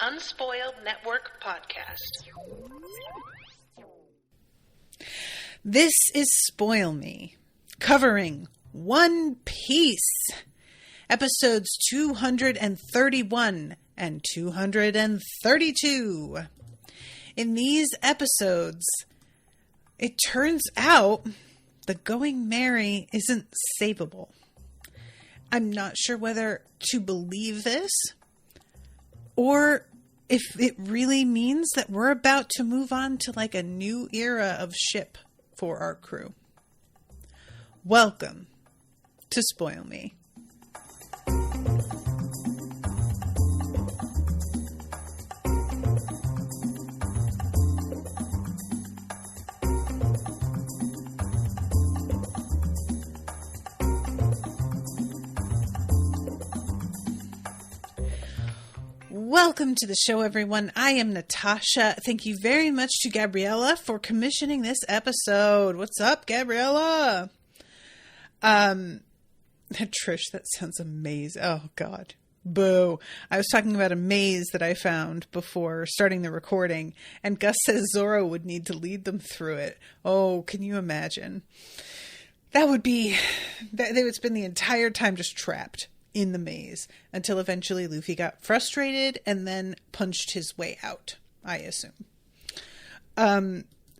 Unspoiled Network podcast. This is Spoil Me, covering One Piece, episodes 231 and 232. In these episodes, it turns out the Going Merry isn't savable. I'm not sure whether to believe this or if it really means that we're about to move on to like a new era of ship for our crew. Welcome to Spoil Me. Welcome to the show, everyone. I am Natasha. Thank you very much to Gabriela for commissioning this episode. What's up, Gabriela? Trish, that sounds amazing. Oh, God. Boo. I was talking about a maze that I found before starting the recording, and Gus says Zorro would need to lead them through it. Oh, can you imagine? They would spend the entire time just trapped in the maze until eventually Luffy got frustrated and then punched his way out, I assume.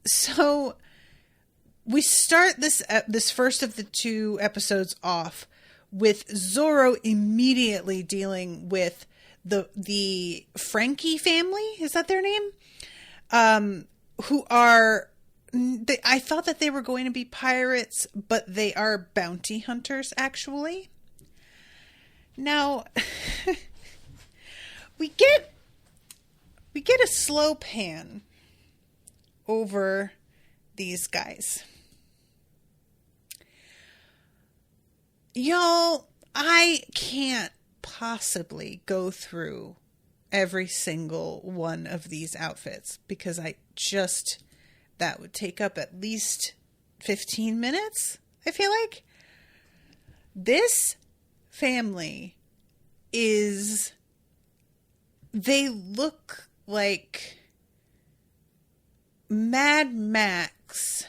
So we start this first of the two episodes off with Zorro immediately dealing with the Frankie family. Is that their name? Who are, I thought that they were going to be pirates, but they are bounty hunters actually. Now, we get a slow pan over these guys. Y'all, I can't possibly go through every single one of these outfits because that would take up at least 15 minutes, I feel like. This family they look like Mad Max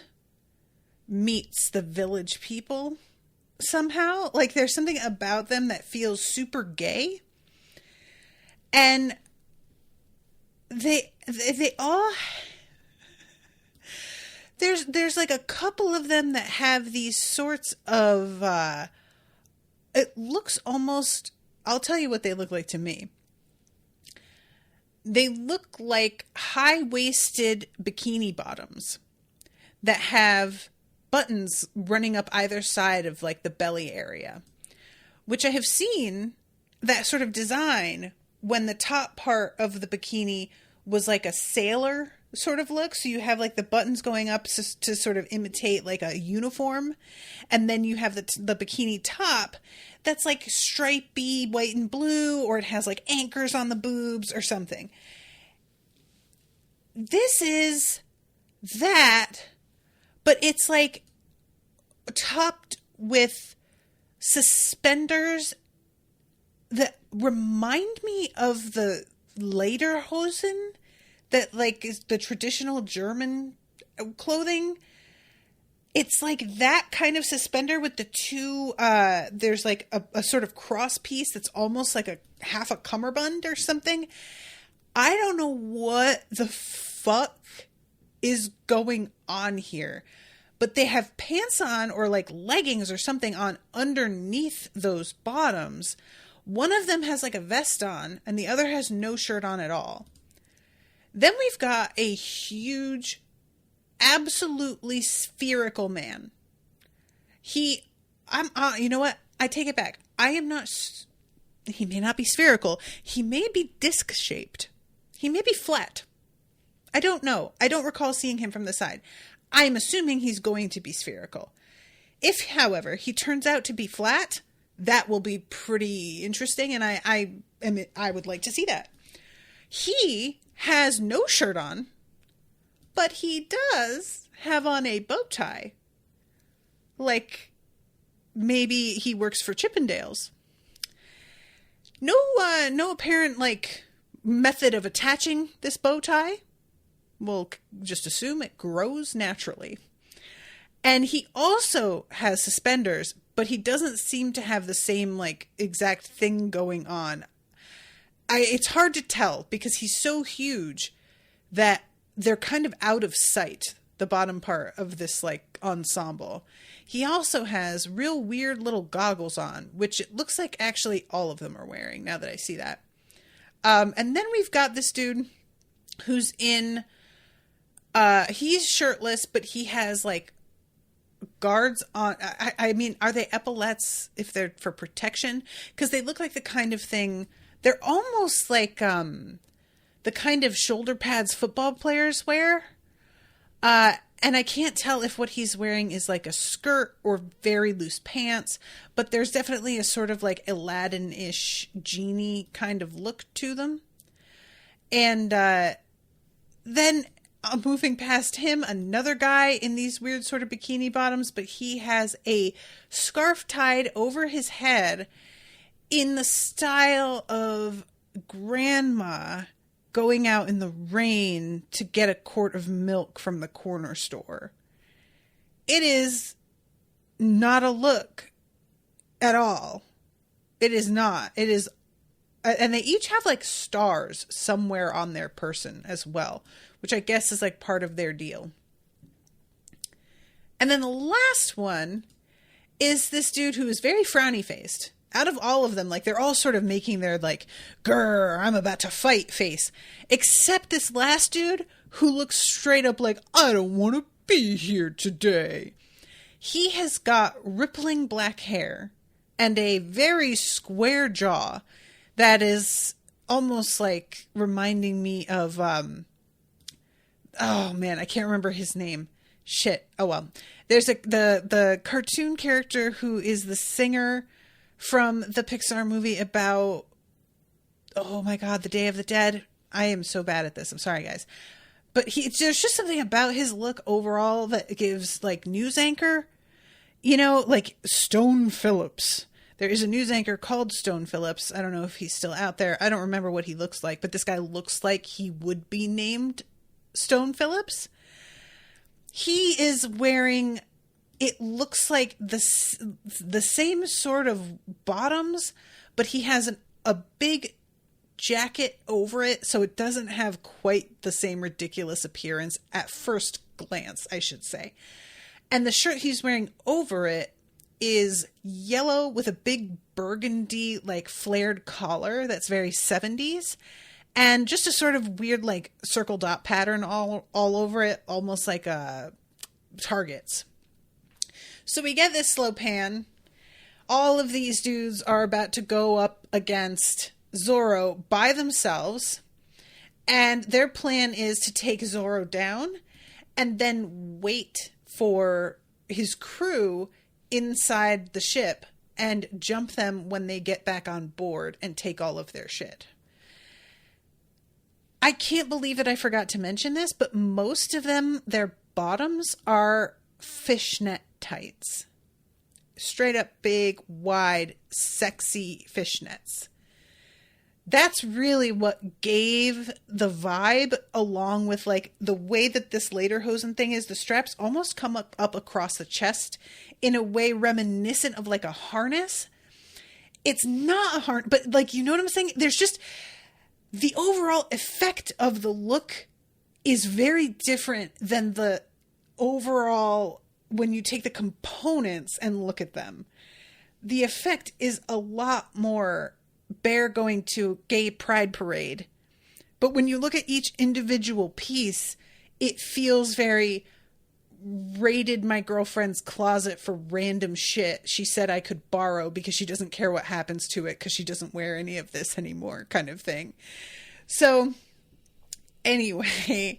meets the Village People somehow. Like there's something about them that feels super gay, and they all there's like a couple of them that have these sorts of it looks almost, I'll tell you what they look like to me. They look like high-waisted bikini bottoms that have buttons running up either side of like the belly area, which I have seen that sort of design when the top part of the bikini was like a sailor sort of look. So you have like the buttons going up to sort of imitate like a uniform. And then you have the bikini top that's like stripy white and blue, or it has like anchors on the boobs or something. This is that, but it's like topped with suspenders that remind me of the lederhosen that like is the traditional German clothing. It's like that kind of suspender with the two, there's like a sort of cross piece that's almost like a half a cummerbund or something. I don't know what the fuck is going on here, but they have pants on or like leggings or something on underneath those bottoms. One of them has like a vest on and the other has no shirt on at all. Then we've got a huge, absolutely spherical man. You know what? I take it back. He may not be spherical. He may be disc shaped. He may be flat. I don't know. I don't recall seeing him from the side. I'm assuming he's going to be spherical. If, however, he turns out to be flat, that will be pretty interesting, and I would like to see that. He has no shirt on, but he does have on a bow tie. Like, maybe he works for Chippendales. No apparent, like, method of attaching this bow tie, we'll just assume it grows naturally. And he also has suspenders, but he doesn't seem to have the same, like, exact thing going on. It's hard to tell because he's so huge that they're kind of out of sight, the bottom part of this, like, ensemble. He also has real weird little goggles on, which it looks like actually all of them are wearing, now that I see that. And then we've got this dude who's in, he's shirtless, but he has, like, guards on. I mean, are they epaulettes if they're for protection? Because they look like the kind of thing, they're almost like the kind of shoulder pads football players wear. And I can't tell if what he's wearing is like a skirt or very loose pants, but there's definitely a sort of like Aladdin-ish genie kind of look to them. And then moving past him, another guy in these weird sort of bikini bottoms, but he has a scarf tied over his head in the style of grandma going out in the rain to get a quart of milk from the corner store. It is not a look at all. It is not. It is, and they each have like stars somewhere on their person as well, which I guess is like part of their deal. And then the last one is this dude who is very frowny faced. Out of all of them, like, they're all sort of making their, like, grr, I'm about to fight face. Except this last dude who looks straight up like, I don't want to be here today. He has got rippling black hair and a very square jaw that is almost like reminding me of, oh man, I can't remember his name. Shit. Oh well. There's the cartoon character who is the singer from the Pixar movie about, oh my God, the Day of the Dead. I am so bad at this. I'm sorry, guys. But there's just something about his look overall that gives, like, news anchor, you know, like Stone Phillips. There is a news anchor called Stone Phillips. I don't know if he's still out there. I don't remember what he looks like, but this guy looks like he would be named Stone Phillips. He is wearing, it looks like the same sort of bottoms, but he has a big jacket over it, so it doesn't have quite the same ridiculous appearance at first glance, I should say. And the shirt he's wearing over it is yellow with a big burgundy, like, flared collar that's very 70s. And just a sort of weird, like, circle dot pattern all over it, almost like targets. So we get this slow pan. All of these dudes are about to go up against Zorro by themselves. And their plan is to take Zorro down and then wait for his crew inside the ship and jump them when they get back on board and take all of their shit. I can't believe that I forgot to mention this, but most of them, their bottoms are fishnet tights. Straight up big, wide, sexy fishnets. That's really what gave the vibe, along with, like, the way that this lederhosen thing is. The straps almost come up across the chest in a way reminiscent of, like, a harness. It's not a harness, but, like, you know what I'm saying? There's just, the overall effect of the look is very different than the overall, when you take the components and look at them. The effect is a lot more Bear going to gay pride parade. But when you look at each individual piece, it feels very raided my girlfriend's closet for random shit she said I could borrow because she doesn't care what happens to it because she doesn't wear any of this anymore, kind of thing. So anyway,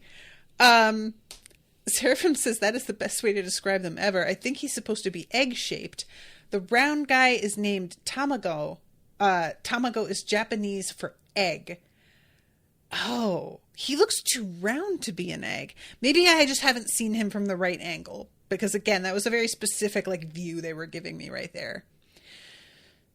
Seraphim says that is the best way to describe them ever. I think he's supposed to be egg-shaped. The round guy is named Tamago. Tamago is Japanese for egg. Oh, he looks too round to be an egg. Maybe I just haven't seen him from the right angle. Because again, that was a very specific, like, view they were giving me right there.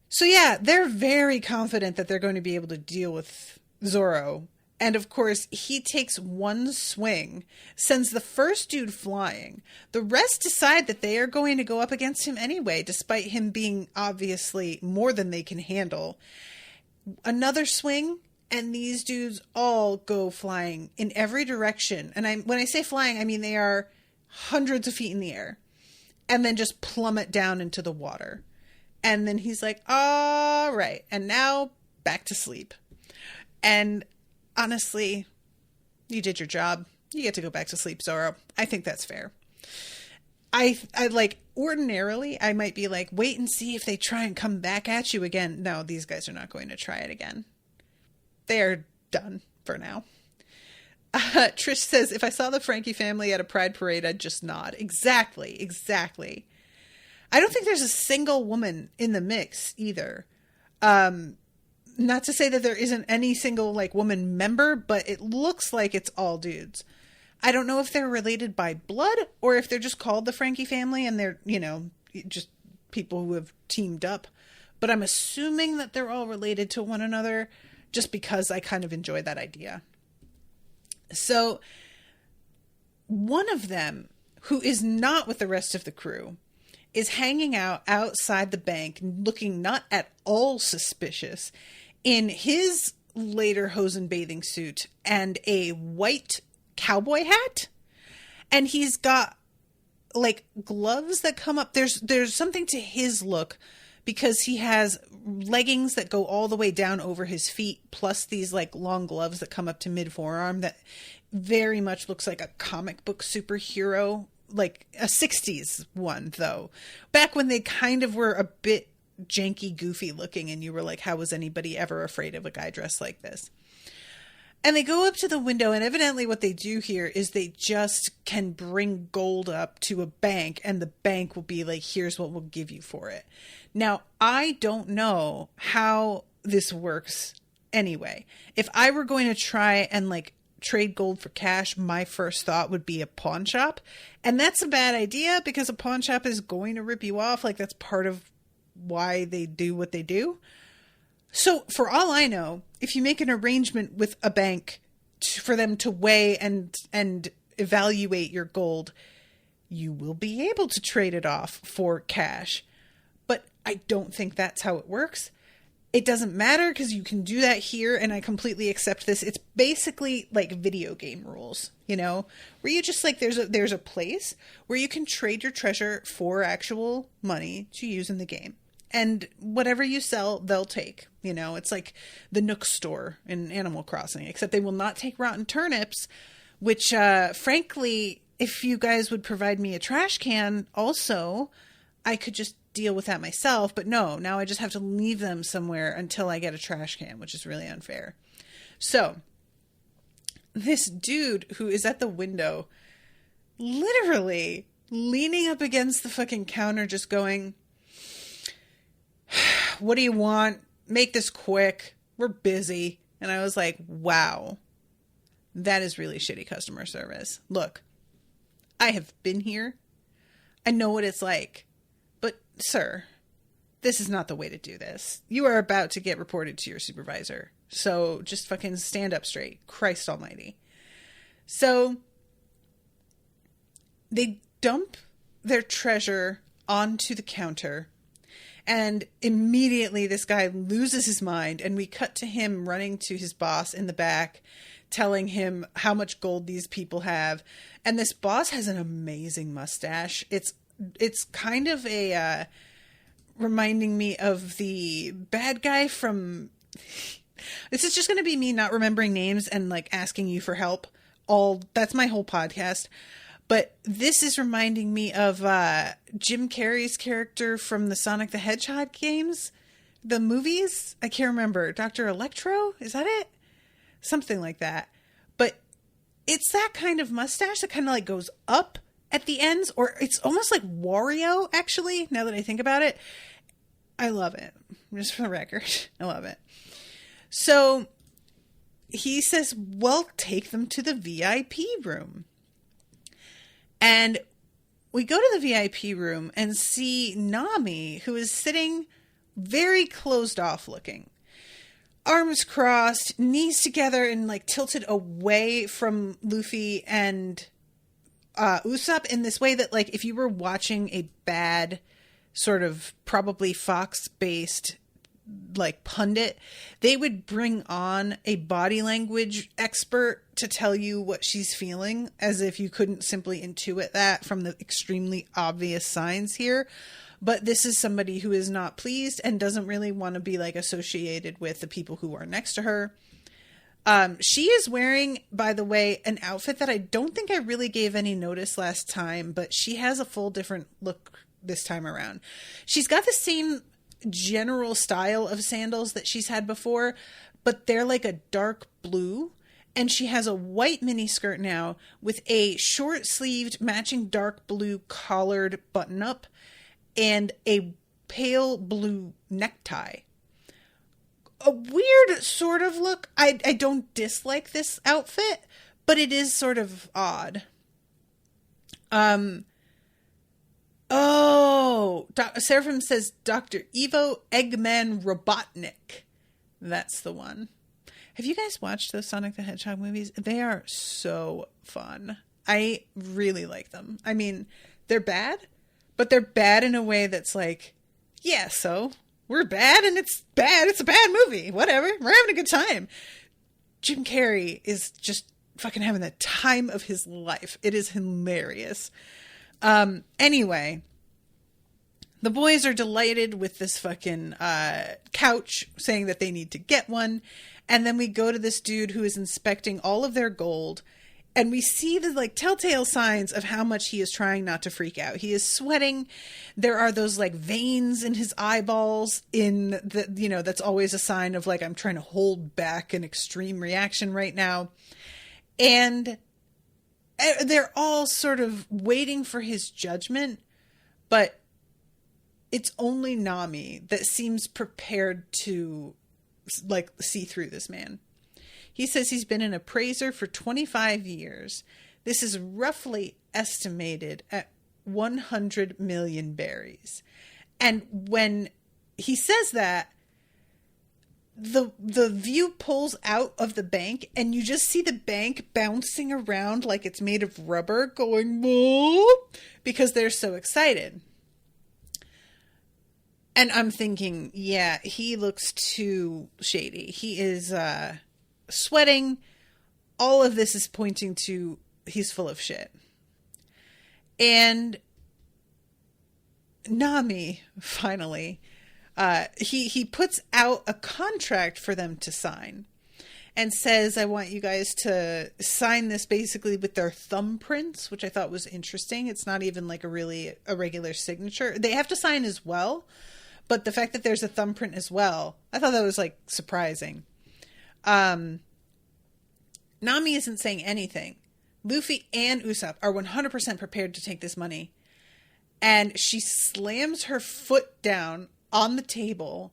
So yeah, they're very confident that they're going to be able to deal with Zorro. And of course, he takes one swing, sends the first dude flying. The rest decide that they are going to go up against him anyway, despite him being obviously more than they can handle. Another swing, and these dudes all go flying in every direction. And when I say flying, I mean they are hundreds of feet in the air and then just plummet down into the water. And then he's like, all right, and now back to sleep. And honestly, you did your job. You get to go back to sleep, Zorro. I think that's fair. I like, ordinarily, I might be like, wait and see if they try and come back at you again. No, these guys are not going to try it again. They are done for now. Trish says, if I saw the Frankie family at a pride parade, I'd just nod. Exactly. I don't think there's a single woman in the mix either. Not to say that there isn't any single like woman member, but it looks like it's all dudes. I don't know if they're related by blood or if they're just called the Frankie family and they're, just people who have teamed up. But I'm assuming that they're all related to one another just because I kind of enjoy that idea. So one of them, who is not with the rest of the crew, is hanging out outside the bank, looking not at all suspicious, in his later hosen bathing suit and a white cowboy hat. And he's got like gloves that come up. There's something to his look because he has leggings that go all the way down over his feet, plus these like long gloves that come up to mid forearm that very much looks like a comic book superhero, like a 60s one though, back when they kind of were a bit janky, goofy looking, and you were like, how was anybody ever afraid of a guy dressed like this? And they go up to the window, and evidently what they do here is they just can bring gold up to a bank, and the bank will be like, here's what we'll give you for it. Now, I don't know how this works anyway. If I were going to try and like trade gold for cash, my first thought would be a pawn shop. And that's a bad idea because a pawn shop is going to rip you off. Like that's part of why they do what they do. So for all I know, if you make an arrangement with a bank for them to weigh and evaluate your gold, you will be able to trade it off for cash. But I don't think that's how it works. It doesn't matter because you can do that here, and I completely accept this. It's basically like video game rules, where you just like there's a place where you can trade your treasure for actual money to use in the game. And whatever you sell, they'll take. It's like the Nook store in Animal Crossing, except they will not take rotten turnips, which, frankly, if you guys would provide me a trash can also, I could just deal with that myself. But no, now I just have to leave them somewhere until I get a trash can, which is really unfair. So this dude who is at the window, literally leaning up against the fucking counter, just going, what do you want? Make this quick. We're busy. And I was like, wow, that is really shitty customer service. Look, I have been here. I know what it's like. But, sir, this is not the way to do this. You are about to get reported to your supervisor. So just fucking stand up straight. Christ almighty. So they dump their treasure onto the counter. And immediately this guy loses his mind, and we cut to him running to his boss in the back, telling him how much gold these people have. And this boss has an amazing mustache. It's kind of a reminding me of the bad guy from... This is just going to be me not remembering names and like asking you for help. That's my whole podcast. But this is reminding me of Jim Carrey's character from the Sonic the Hedgehog games, the movies. I can't remember. Dr. Electro? Is that it? Something like that. But it's that kind of mustache that kind of like goes up at the ends, or it's almost like Wario, actually, now that I think about it. I love it. Just for the record. I love it. So he says, well, take them to the VIP room. And we go to the VIP room and see Nami, who is sitting very closed off looking. arms crossed, knees together, and like tilted away from Luffy and Usopp in this way that, like, if you were watching a bad sort of probably Fox-based like pundit, they would bring on a body language expert to tell you what she's feeling, as if you couldn't simply intuit that from the extremely obvious signs here. But this is somebody who is not pleased and doesn't really want to be like associated with the people who are next to her. She is wearing, by the way, an outfit that I don't think I really gave any notice last time, but she has a full different look this time around. She's got the same general style of sandals that she's had before, but they're like a dark blue, and she has a white mini skirt now with a short sleeved matching dark blue collared button up and a pale blue necktie. A weird sort of look. I don't dislike this outfit, but it is sort of odd. Seraphim says Dr. Ivo Eggman Robotnik. That's the one. Have you guys watched those Sonic the Hedgehog movies? They are so fun. I really like them. I mean, they're bad, but they're bad in a way that's like, yeah, so we're bad and it's bad. It's a bad movie. Whatever. We're having a good time. Jim Carrey is just fucking having the time of his life. It is hilarious. Anyway, the boys are delighted with this fucking couch, saying that they need to get one. And then we go to this dude who is inspecting all of their gold. And we see the like telltale signs of how much he is trying not to freak out. He is sweating. There are those like veins in his eyeballs in the, you know, that's always a sign of like, I'm trying to hold back an extreme reaction right now. And they're all sort of waiting for his judgment, but it's only Nami that seems prepared to like see through this man. He says he's been an appraiser for 25 years. This is roughly estimated at 100 million berries. And when he says that, the view pulls out of the bank and you just see the bank bouncing around like it's made of rubber, going moo, because they're so excited. And I'm thinking, yeah, he looks too shady. He is sweating. All of this is pointing to he's full of shit. And Nami, finally, he puts out a contract for them to sign and says, I want you guys to sign this basically with their thumbprints, which I thought was interesting. It's not even like a regular signature. They have to sign as well, but the fact that there's a thumbprint as well, I thought that was like surprising. Nami isn't saying anything. Luffy and Usopp are 100% prepared to take this money. And she slams her foot down on the table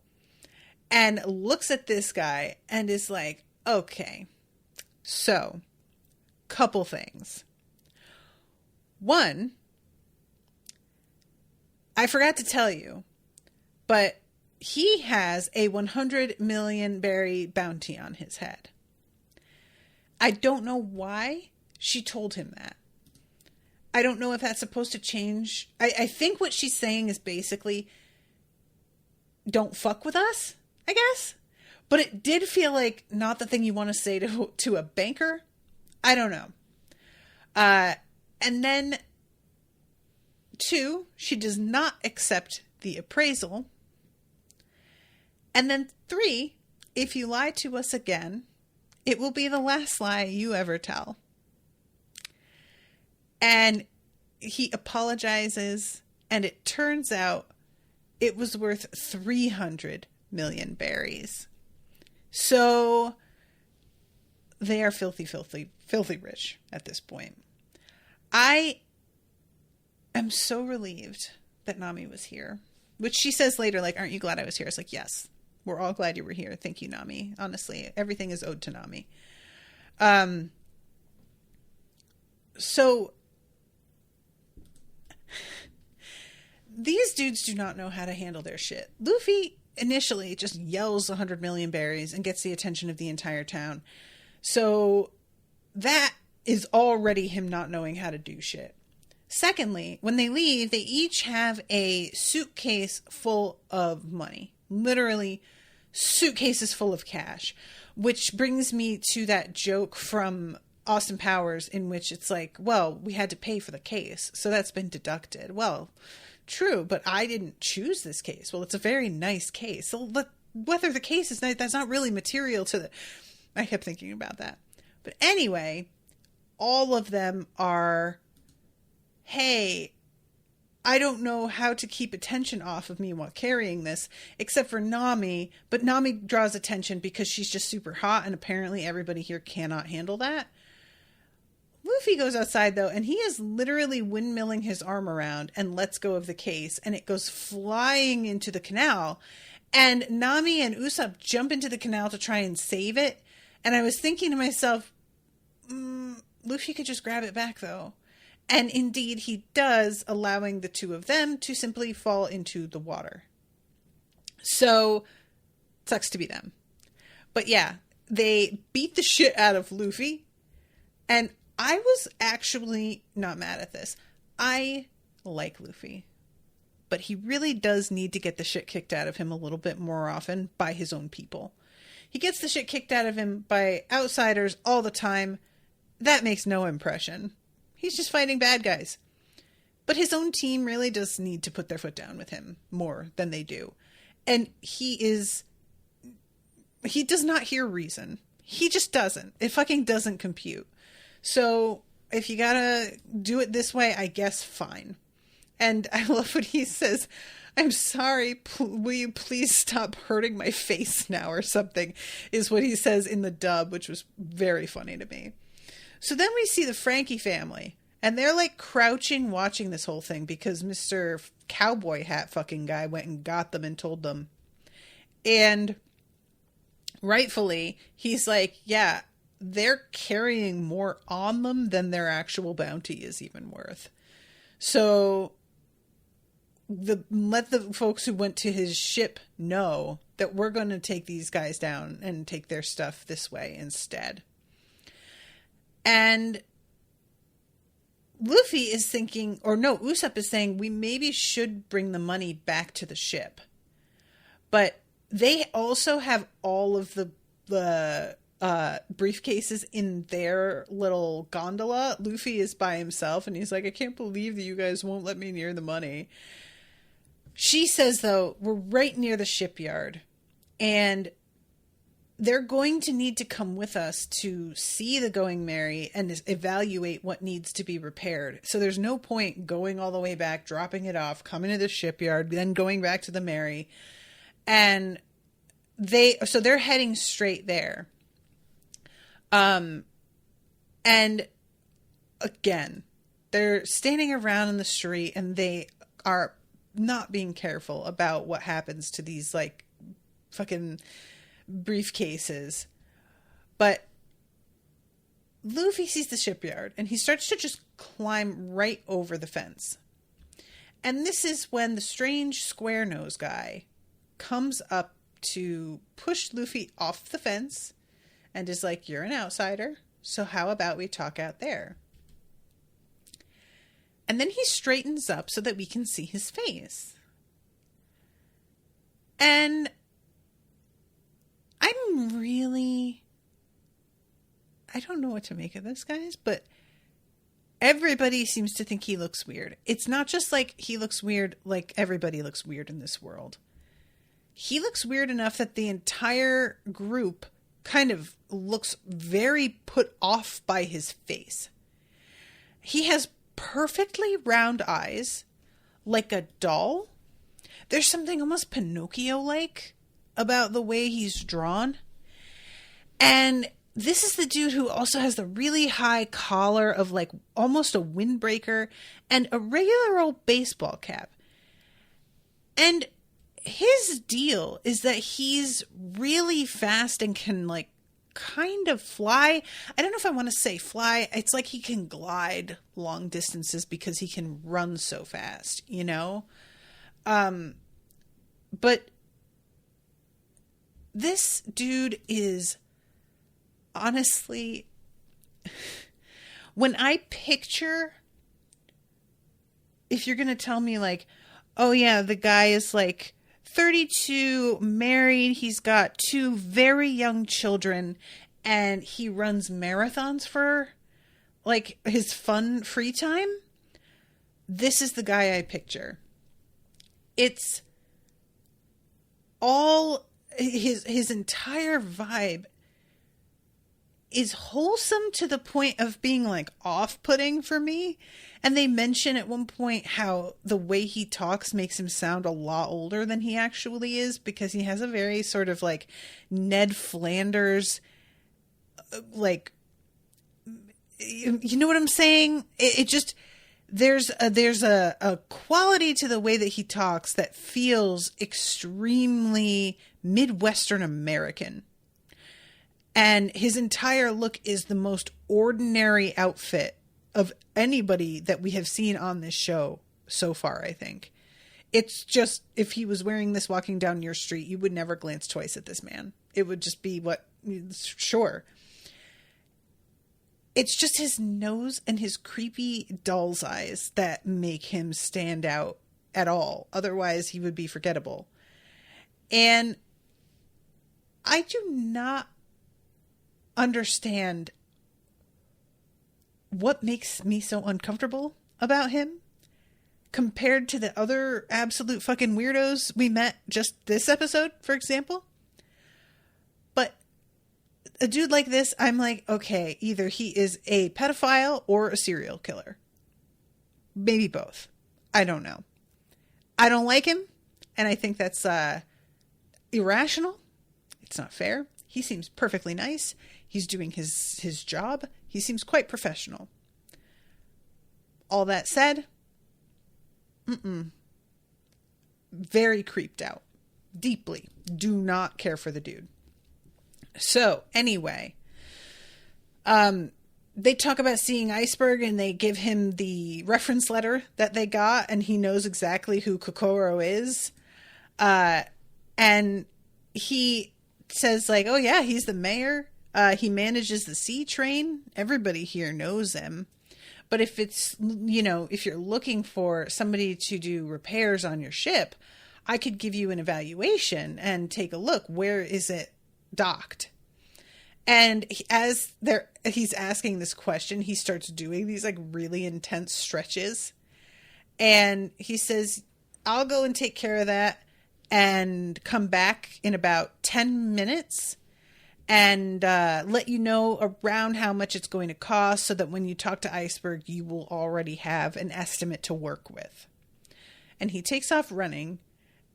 and looks at this guy and is like, okay, so couple things. One, I forgot to tell you, but he has a 100 million berry bounty on his head. I don't know why she told him that. I don't know if that's supposed to change. I think what she's saying is basically, don't fuck with us, I guess. But it did feel like not the thing you want to say to a banker. I don't know. And then 2, she does not accept the appraisal. And then 3, if you lie to us again, it will be the last lie you ever tell. And he apologizes, and it turns out it was worth 300 million berries. So they are filthy, filthy, filthy rich at this point. I am so relieved that Nami was here, which she says later, like, aren't you glad I was here? It's like, yes, we're all glad you were here. Thank you, Nami. Honestly, everything is owed to Nami. So these dudes do not know how to handle their shit. Luffy initially just yells 100 million berries and gets the attention of the entire town. So that is already him not knowing how to do shit. Secondly, when they leave, they each have a suitcase full of money. Literally, suitcases full of cash. Which brings me to that joke from Austin Powers in which it's like, well, we had to pay for the case, so that's been deducted. Well, true, but I didn't choose this case. Well, it's a very nice case. So whether the case is nice, that's not really material to the... I kept thinking about that. But anyway, all of them are, hey, I don't know how to keep attention off of me while carrying this, except for Nami. But Nami draws attention because she's just super hot, and apparently everybody here cannot handle that. Luffy goes outside, though, and he is literally windmilling his arm around and lets go of the case, and it goes flying into the canal. And Nami and Usopp jump into the canal to try and save it. And I was thinking to myself, Luffy could just grab it back, though. And indeed he does, allowing the two of them to simply fall into the water. So, sucks to be them. But yeah, they beat the shit out of Luffy. And I was actually not mad at this. I like Luffy. But he really does need to get the shit kicked out of him a little bit more often by his own people. He gets the shit kicked out of him by outsiders all the time. That makes no impression. He's just fighting bad guys. But his own team really does need to put their foot down with him more than they do. And he does not hear reason. He just doesn't. It fucking doesn't compute. So if you gotta do it this way, I guess fine. And I love what he says. I'm sorry, will you please stop hurting my face now or something, is what he says in the dub, which was very funny to me. So then we see the Frankie family, and they're like crouching watching this whole thing because Mr. Cowboy Hat fucking guy went and got them and told them. And rightfully, he's like, yeah, they're carrying more on them than their actual bounty is even worth. So let the folks who went to his ship know that we're going to take these guys down and take their stuff this way instead. And Luffy is thinking, or no, Usopp is saying, we maybe should bring the money back to the ship. But they also have all of the briefcases in their little gondola. Luffy is by himself, and he's like, I can't believe that you guys won't let me near the money. She says, though, we're right near the shipyard, and they're going to need to come with us to see the Going Merry and evaluate what needs to be repaired. So there's no point going all the way back, dropping it off, coming to the shipyard, then going back to the Merry. And so they're heading straight there. And again, they're standing around in the street, and they are not being careful about what happens to these like fucking briefcases. But Luffy sees the shipyard, and he starts to just climb right over the fence. And this is when the strange square nose guy comes up to push Luffy off the fence and is like, you're an outsider, so how about we talk out there? And then he straightens up so that we can see his face. And I don't know what to make of this, guys, but everybody seems to think he looks weird. It's not just like he looks weird, like everybody looks weird in this world. He looks weird enough that the entire group kind of looks very put off by his face. He has perfectly round eyes, like a doll. There's something almost Pinocchio-like about the way he's drawn. And this is the dude who also has the really high collar of like almost a windbreaker and a regular old baseball cap. And his deal is that he's really fast and can like kind of fly. I don't know if I want to say fly. It's like he can glide long distances because he can run so fast, you know? But this dude is honestly, when I picture, if you're going to tell me like, oh yeah, the guy is like 32, married, he's got 2 very young children, and he runs marathons for like his fun free time, this is the guy I picture. It's all his entire vibe is wholesome to the point of being like off-putting for me. And they mention at one point how the way he talks makes him sound a lot older than he actually is, because he has a very sort of like Ned Flanders, like, you know what I'm saying? It just, there's a quality to the way that he talks that feels extremely Midwestern American. And his entire look is the most ordinary outfit of anybody that we have seen on this show so far, I think. It's just, if he was wearing this walking down your street, you would never glance twice at this man. It would just be sure. It's just his nose and his creepy doll's eyes that make him stand out at all. Otherwise, he would be forgettable. And I do not understand what makes me so uncomfortable about him compared to the other absolute fucking weirdos we met just this episode, for example. But a dude like this, I'm like, okay, either he is a pedophile or a serial killer. Maybe both. I don't know. I don't like him, and I think that's irrational. It's not fair. He seems perfectly nice. He's doing his job. He seems quite professional. All that said, very creeped out. Deeply. Do not care for the dude. So, anyway, they talk about seeing Iceberg, and they give him the reference letter that they got, and he knows exactly who Kokoro is. And he says like, oh yeah, he's the mayor. He manages the sea train. Everybody here knows him. But if it's, if you're looking for somebody to do repairs on your ship, I could give you an evaluation and take a look. Where is it docked? And as he's asking this question, he starts doing these like really intense stretches. And he says, I'll go and take care of that and come back in about 10 minutes and let you know around how much it's going to cost, so that when you talk to Iceberg, you will already have an estimate to work with. And he takes off running,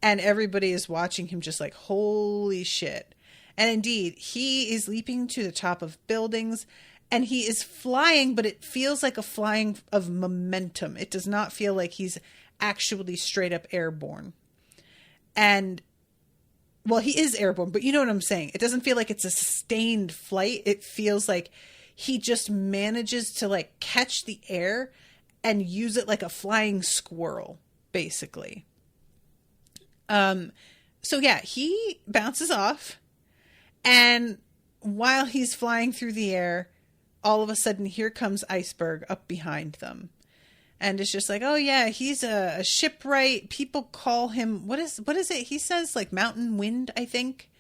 and everybody is watching him just like, holy shit. And indeed, he is leaping to the top of buildings, and he is flying, but it feels like a flying of momentum. It does not feel like he's actually straight up airborne. And, well, he is airborne, but you know what I'm saying. It doesn't feel like it's a sustained flight. It feels like he just manages to like catch the air and use it like a flying squirrel, basically. So yeah, he bounces off, and while he's flying through the air, all of a sudden here comes Iceberg up behind them. And it's just like, oh yeah, he's a shipwright. People call him, what is it? He says like Mountain Wind, I think.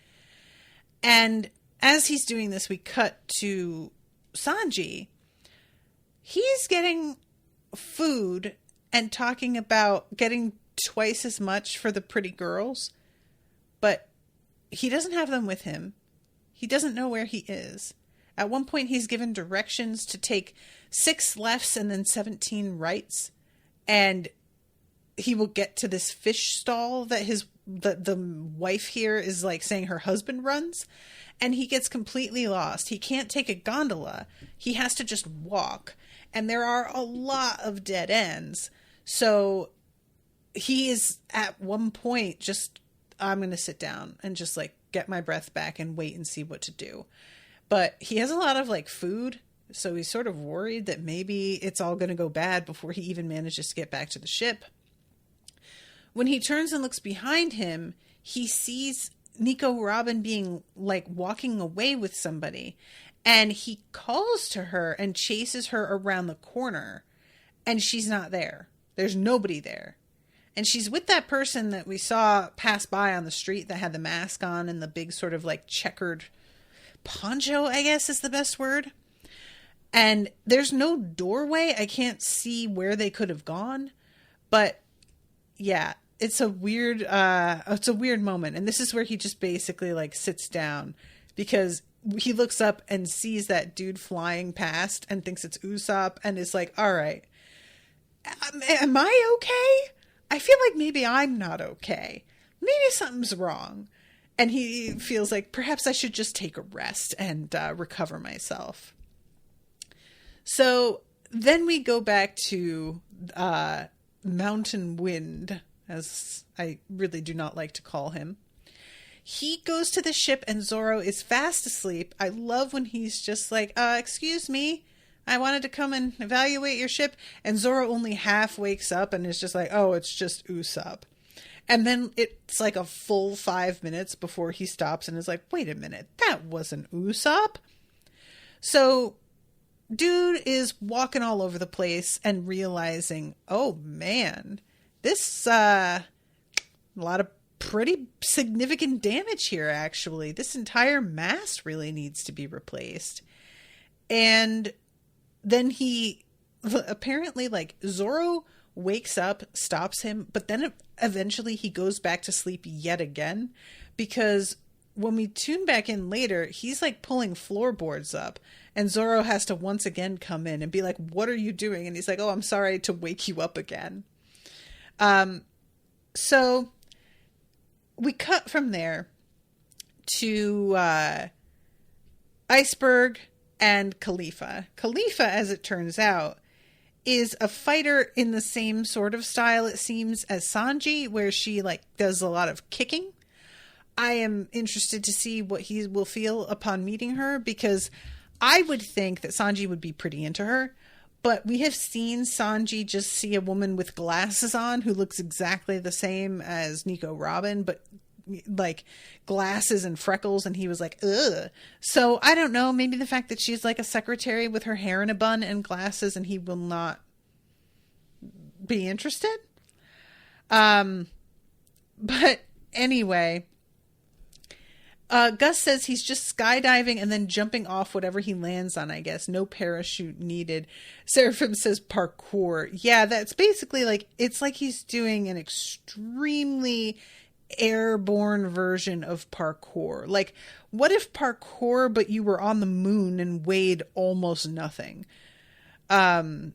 And as he's doing this, we cut to Sanji. He's getting food and talking about getting twice as much for the pretty girls, but he doesn't have them with him. He doesn't know where he is. At one point, he's given directions to take 6 lefts and then 17 rights, and he will get to this fish stall that the wife here is like saying her husband runs, and he gets completely lost. He can't take a gondola. He has to just walk, and there are a lot of dead ends. So he is at one point just, I'm going to sit down and just like get my breath back and wait and see what to do. But he has a lot of like food, so he's sort of worried that maybe it's all going to go bad before he even manages to get back to the ship. When he turns and looks behind him, he sees Nico Robin being like walking away with somebody, and he calls to her and chases her around the corner, and she's not there. There's nobody there. And she's with that person that we saw pass by on the street that had the mask on and the big sort of like checkered poncho, I guess is the best word. And there's no doorway. I can't see where they could have gone. But yeah, it's a weird moment. And this is where he just basically like sits down because he looks up and sees that dude flying past and thinks it's Usopp and is like, all right, am I okay? I feel like maybe I'm not okay. Maybe something's wrong. And he feels like perhaps I should just take a rest and recover myself. So then we go back to Mountain Wind, as I really do not like to call him. He goes to the ship and Zorro is fast asleep. I love when he's just like, excuse me, I wanted to come and evaluate your ship. And Zorro only half wakes up and is just like, oh, it's just Usopp. And then it's like a full 5 minutes before he stops and is like, wait a minute, that wasn't Usopp. So dude is walking all over the place and realizing, oh man, this, a lot of pretty significant damage here, actually. This entire mast really needs to be replaced. And then he apparently, like, Zorro wakes up, stops him, but then eventually he goes back to sleep yet again, because when we tune back in later, he's like pulling floorboards up, and Zorro has to once again come in and be like, what are you doing? And he's like, oh, I'm sorry to wake you up again. So we cut from there to Iceberg and Khalifa. Khalifa, as it turns out, is a fighter in the same sort of style, it seems, as Sanji, where she like does a lot of kicking. I am interested to see what he will feel upon meeting her, because I would think that Sanji would be pretty into her, but we have seen Sanji just see a woman with glasses on who looks exactly the same as Nico Robin, but like glasses and freckles, and he was like, ugh. So I don't know, maybe the fact that she's like a secretary with her hair in a bun and glasses and he will not be interested. But anyway, Gus says he's just skydiving and then jumping off whatever he lands on, I guess. No parachute needed. Seraphim says parkour. Yeah, that's basically like, it's like he's doing an extremely airborne version of parkour. Like, what if parkour, but you were on the moon and weighed almost nothing? Seraphim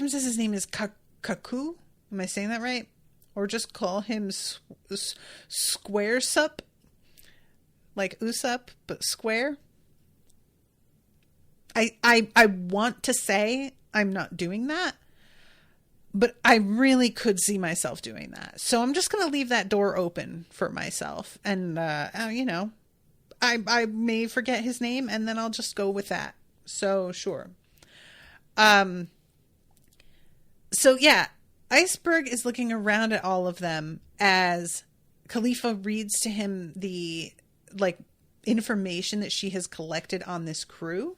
says his name is Kaku. Am I saying that right? Or just call him Squaresup. Like Usopp, but square. I want to say I'm not doing that, but I really could see myself doing that. So I'm just going to leave that door open for myself. And, you know, I may forget his name and then I'll just go with that. So sure. So yeah, Iceberg is looking around at all of them as Khalifa reads to him the like information that she has collected on this crew.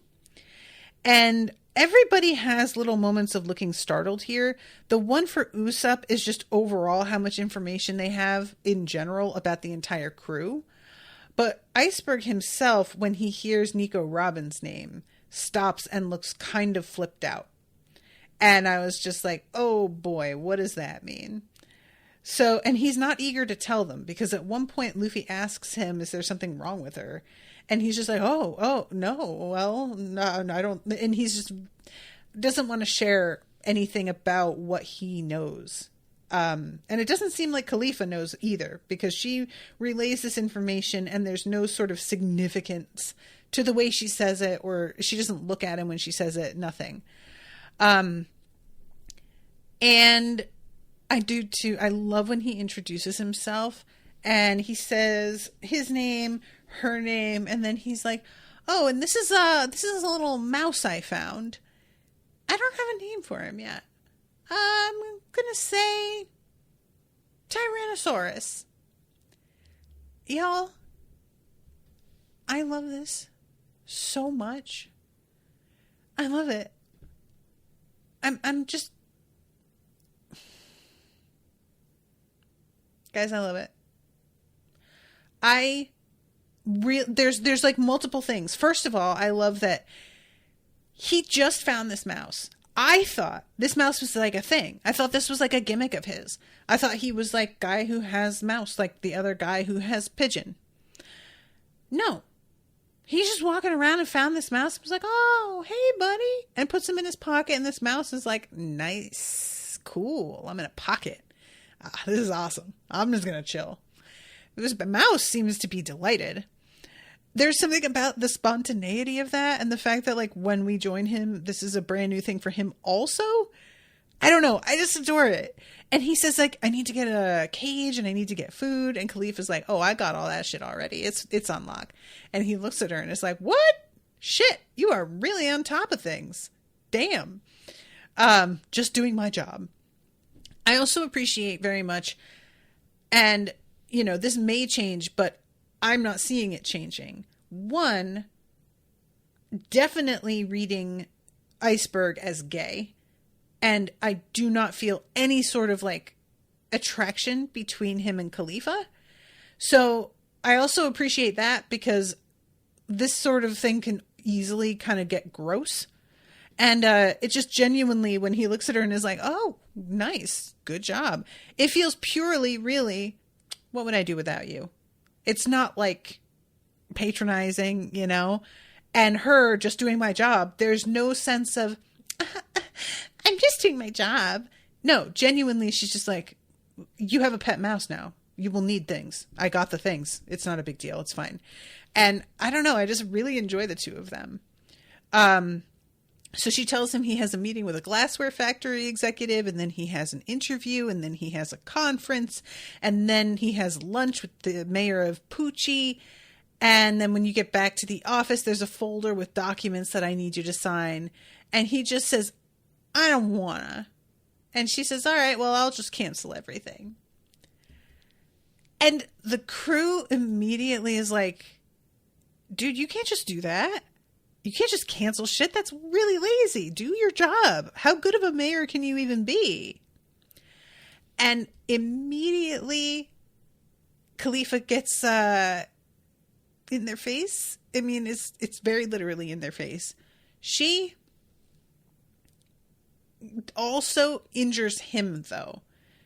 And everybody has little moments of looking startled here. The one for Usopp is just overall how much information they have in general about the entire crew. But Iceberg himself, when he hears Nico Robin's name, stops and looks kind of flipped out. And I was just like, oh boy, what does that mean? So, and he's not eager to tell them, because at one point Luffy asks him, is there something wrong with her? And he's just like, oh, no, well, no, I don't. And he's just doesn't want to share anything about what he knows. And it doesn't seem like Khalifa knows either, because she relays this information and there's no sort of significance to the way she says it, or she doesn't look at him when she says it, nothing. And I do too. I love when he introduces himself and he says his name, her name, and then he's like, oh, and this is a little mouse I found. I don't have a name for him yet. I'm gonna say Tyrannosaurus. y'all, I love this so much. I love it. I'm just, guys, I love it. There's like multiple things. First of all, I love that he just found this mouse. I thought this mouse was like a thing. I thought this was like a gimmick of his. I thought he was like guy who has mouse, like the other guy who has pigeon. No. He's just walking around and found this mouse and was like, oh, hey, buddy. And puts him in his pocket. And this mouse is like, nice, cool. I'm in a pocket. This is awesome. I'm just going to chill. The mouse seems to be delighted. There's something about the spontaneity of that. And the fact that like when we join him, this is a brand new thing for him also. I don't know. I just adore it. And he says like, I need to get a cage and I need to get food. And Khalifa's like, oh, I got all that shit already. It's on lock. And he looks at her and is like, what? Shit, you are really on top of things. Damn. Just doing my job. I also appreciate very much, and you know, this may change, but I'm not seeing it changing. One, definitely reading Iceberg as gay. And I do not feel any sort of like attraction between him and Khalifa. So I also appreciate that because this sort of thing can easily kind of get gross. And it just genuinely, when he looks at her and is like, oh, nice, good job. It feels purely, really, what would I do without you? It's not like patronizing, you know, and her just doing my job. There's no sense of, I'm just doing my job. No, genuinely, she's just like, you have a pet mouse now. You will need things. I got the things. It's not a big deal. It's fine. And I don't know. I just really enjoy the two of them. So she tells him he has a meeting with a glassware factory executive, and then he has an interview, and then he has a conference, and then he has lunch with the mayor of Poochie. And then when you get back to the office, there's a folder with documents that I need you to sign. And he just says, I don't wanna. And she says, all right, well, I'll just cancel everything. And the crew immediately is like, dude, you can't just do that. You can't just cancel shit. That's really lazy. Do your job. How good of a mayor can you even be? And immediately Khalifa gets in their face. I mean, it's very literally in their face. She also injures him, though.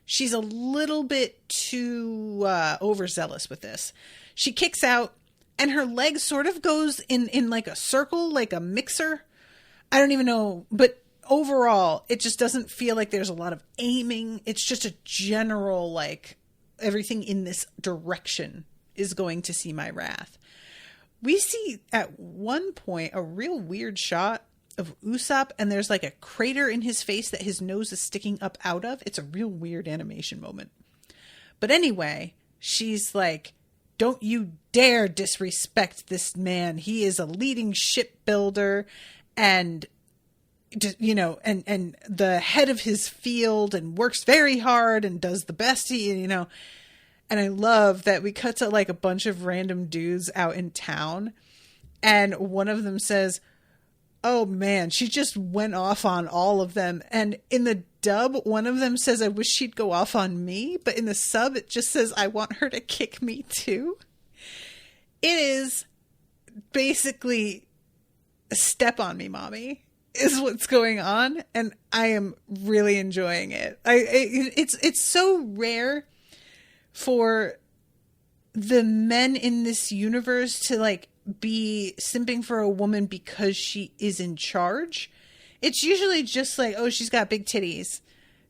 She's a little bit too overzealous with this. She kicks out, and her leg sort of goes in like a circle, like a mixer. I don't even know. But overall, it just doesn't feel like there's a lot of aiming. It's just a general, like, everything in this direction is going to see my wrath. We see at one point a real weird shot of Usopp, and there's like a crater in his face that his nose is sticking up out of. It's a real weird animation moment. But anyway, she's like, don't you dare disrespect this man. He is a leading shipbuilder and, you know, and the head of his field and works very hard and does the best he, you know. And I love that we cut to like a bunch of random dudes out in town. And one of them says, oh man, she just went off on all of them. And in the dub, one of them says, I wish she'd go off on me. But in the sub, it just says, I want her to kick me too. It is basically a step on me, mommy, is what's going on. And I am really enjoying it. It's so rare for the men in this universe to like be simping for a woman because she is in charge. It's usually just like, oh, she's got big titties.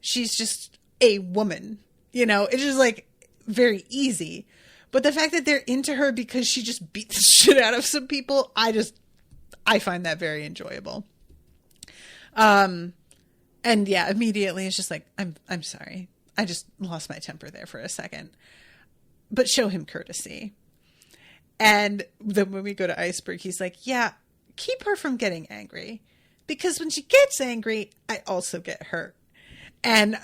She's just a woman, you know, it's just like very easy. But the fact that they're into her because she just beat the shit out of some people, I find that very enjoyable. And yeah, immediately it's just like, I'm sorry. I just lost my temper there for a second. But show him courtesy. And then when we go to Iceberg, he's like, yeah, keep her from getting angry. Because when she gets angry, I also get hurt. And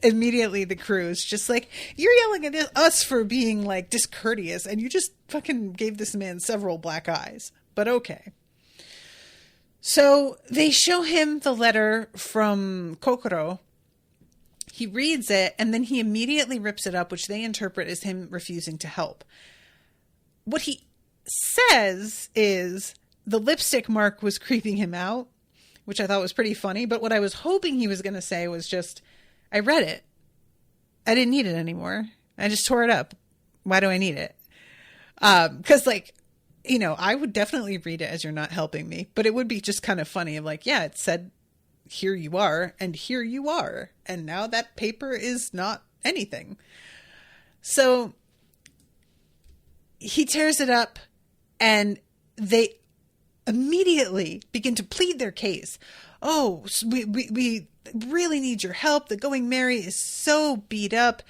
immediately the crew is just like, you're yelling at us for being like discourteous, and you just fucking gave this man several black eyes. But okay. So they show him the letter from Kokoro. He reads it, and then he immediately rips it up, which they interpret as him refusing to help. What he says is the lipstick mark was creeping him out, which I thought was pretty funny. But what I was hoping he was going to say was just, I read it. I didn't need it anymore. I just tore it up. Why do I need it? Because, like, you know, I would definitely read it as you're not helping me. But it would be just kind of funny of like, yeah, it said, here you are, and here you are. And now that paper is not anything. So he tears it up, and they immediately begin to plead their case. Oh, we really need your help. The Going Merry is so beat up.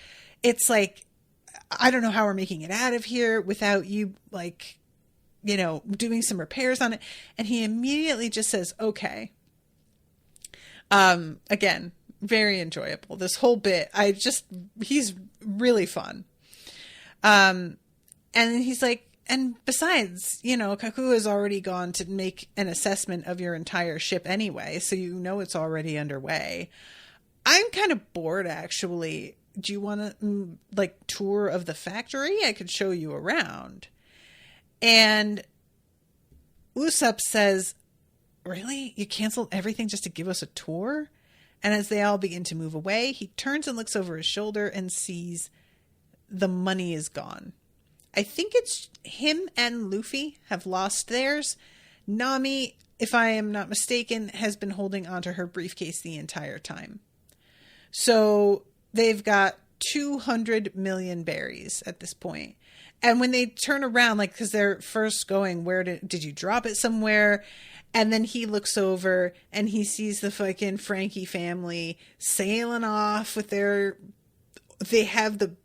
It's like, I don't know how we're making it out of here without you, like, you know, doing some repairs on it. And he immediately just says, okay. Again, very enjoyable. This whole bit, he's really fun. And then he's like, and besides, you know, Kaku has already gone to make an assessment of your entire ship anyway, so you know it's already underway. I'm kind of bored, actually. Do you want to, like, tour of the factory? I could show you around. And Usopp says, really? You canceled everything just to give us a tour? And as they all begin to move away, he turns and looks over his shoulder and sees the money is gone. I think it's him and Luffy have lost theirs. Nami, if I am not mistaken, has been holding onto her briefcase the entire time. So they've got 200 million berries at this point. And when they turn around, like, because they're first going, where did you drop it somewhere? And then he looks over and he sees the fucking Frankie family sailing off with they have the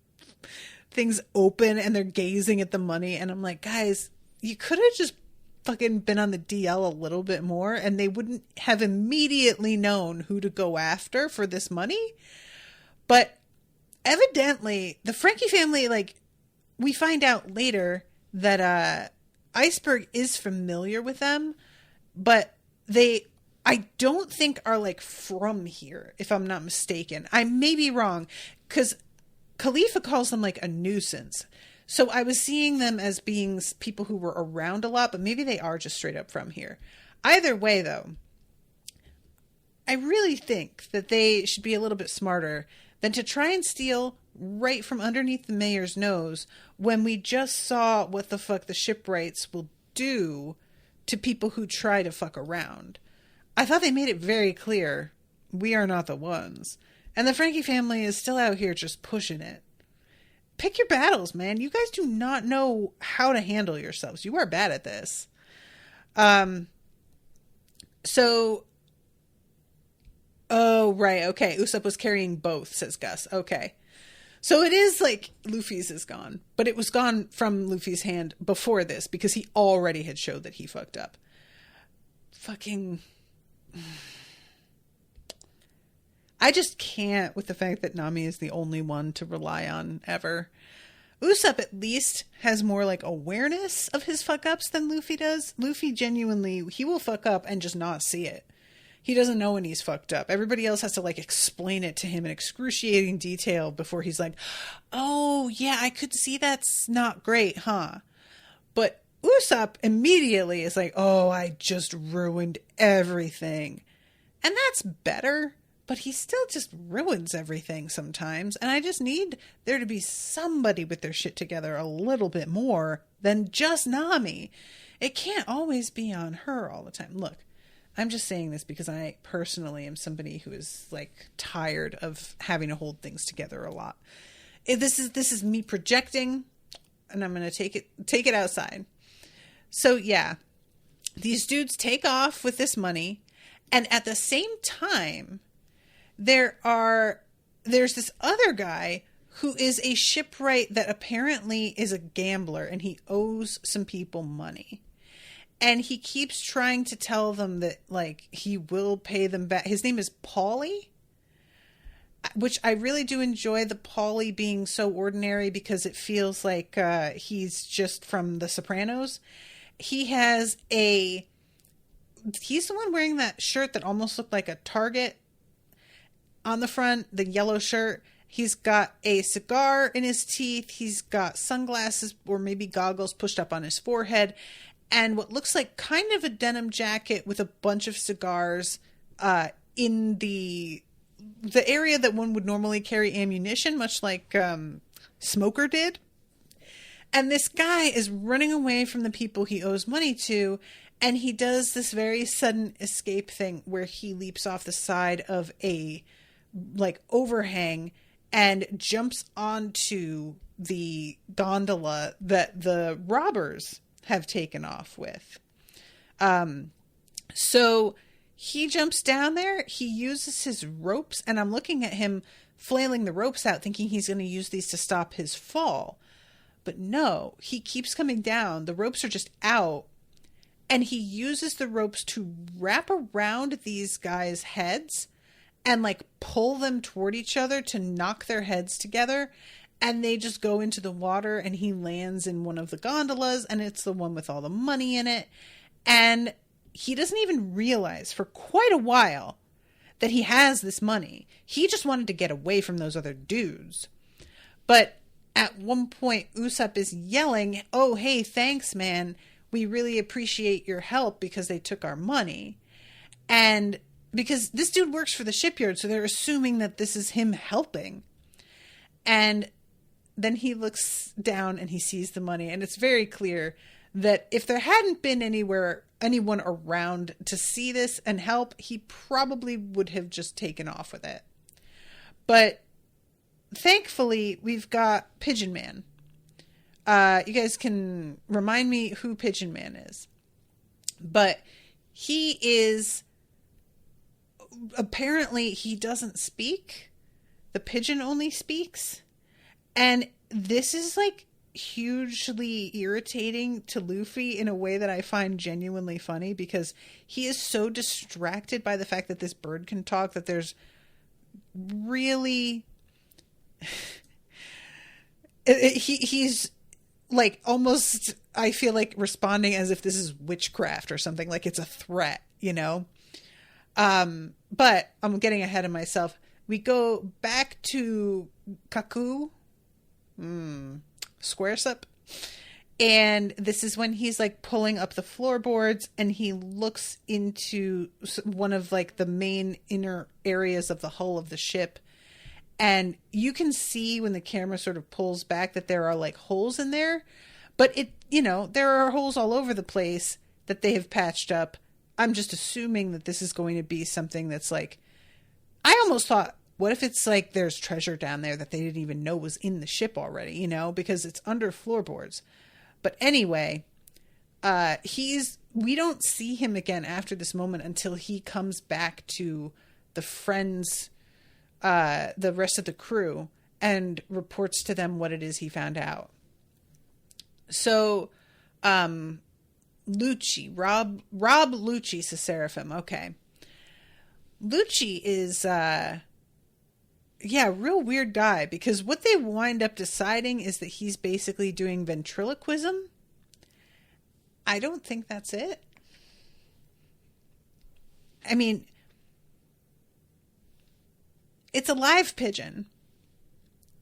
things open and they're gazing at the money. And I'm like, guys, you could have just fucking been on the DL a little bit more and they wouldn't have immediately known who to go after for this money. But evidently the Frankie family, like, we find out later that Iceberg is familiar with them, but I don't think are like from here, if I'm not mistaken. I may be wrong, because Khalifa calls them like a nuisance. So I was seeing them as being people who were around a lot, but maybe they are just straight up from here. Either way, though, I really think that they should be a little bit smarter than to try and steal right from underneath the mayor's nose when we just saw what the fuck the shipwrights will do to people who try to fuck around. I thought they made it very clear we are not the ones. And the Frankie family is still out here just pushing it. Pick your battles, man. You guys do not know how to handle yourselves. You are bad at this. Oh, right. Okay. Usopp was carrying both, says Gus. Okay. So it is like Luffy's is gone, but it was gone from Luffy's hand before this because he already had showed that he fucked up. Fucking... I just can't with the fact that Nami is the only one to rely on ever. Usopp at least has more like awareness of his fuck ups than Luffy does. Luffy genuinely, he will fuck up and just not see it. He doesn't know when he's fucked up. Everybody else has to like explain it to him in excruciating detail before he's like, oh yeah, I could see that's not great, huh? But Usopp immediately is like, oh, I just ruined everything. And that's better. But he still just ruins everything sometimes. And I just need there to be somebody with their shit together a little bit more than just Nami. It can't always be on her all the time. Look, I'm just saying this because I personally am somebody who is like tired of having to hold things together a lot. This is me projecting, and I'm going to take it outside. So yeah, these dudes take off with this money, and at the same time, there's this other guy who is a shipwright that apparently is a gambler and he owes some people money. And he keeps trying to tell them that like he will pay them back. His name is Paulie. which I really do enjoy the Paulie being so ordinary because it feels like he's just from The Sopranos. He's the one wearing that shirt that almost looked like a Target on the front, the yellow shirt. He's got a cigar in his teeth. He's got sunglasses or maybe goggles pushed up on his forehead, and what looks like kind of a denim jacket with a bunch of cigars in the area that one would normally carry ammunition, much like Smoker did. And this guy is running away from the people he owes money to, and he does this very sudden escape thing where he leaps off the side of a overhang and jumps onto the gondola that the robbers have taken off with. So he jumps down there, he uses his ropes, and I'm looking at him flailing the ropes out thinking he's going to use these to stop his fall. But no, he keeps coming down. The ropes are just out, and he uses the ropes to wrap around these guys' heads and pull them toward each other to knock their heads together, and they just go into the water, and he lands in one of the gondolas, and it's the one with all the money in it. And he doesn't even realize for quite a while that he has this money. He just wanted to get away from those other dudes. But at one point, Usopp is yelling, "Oh, hey, thanks, man. We really appreciate your help because they took our money." And because this dude works for the shipyard, so they're assuming that this is him helping. And then he looks down and he sees the money, and it's very clear that if there hadn't been anyone around to see this and help, he probably would have just taken off with it. But thankfully, we've got Pigeon Man. You guys can remind me who Pigeon Man is. But he is... apparently, he doesn't speak. The pigeon only speaks. And this is hugely irritating to Luffy in a way that I find genuinely funny, because he is so distracted by the fact that this bird can talk that there's really he's almost, I feel responding as if this is witchcraft or something, it's a threat, but I'm getting ahead of myself. We go back to Kaku, Squaresup, and this is when he's pulling up the floorboards, and he looks into one of the main inner areas of the hull of the ship, and you can see when the camera sort of pulls back that there are holes in there, but there are holes all over the place that they have patched up. I'm just assuming that this is going to be something that's I almost thought, what if it's there's treasure down there that they didn't even know was in the ship already, because it's under floorboards. But anyway, we don't see him again after this moment until he comes back to the friends, the rest of the crew, and reports to them what it is he found out. So, Lucci, Rob Lucci, Seraphim. Okay. Lucci is, real weird guy, because what they wind up deciding is that he's basically doing ventriloquism. I don't think that's it. I mean, it's a live pigeon.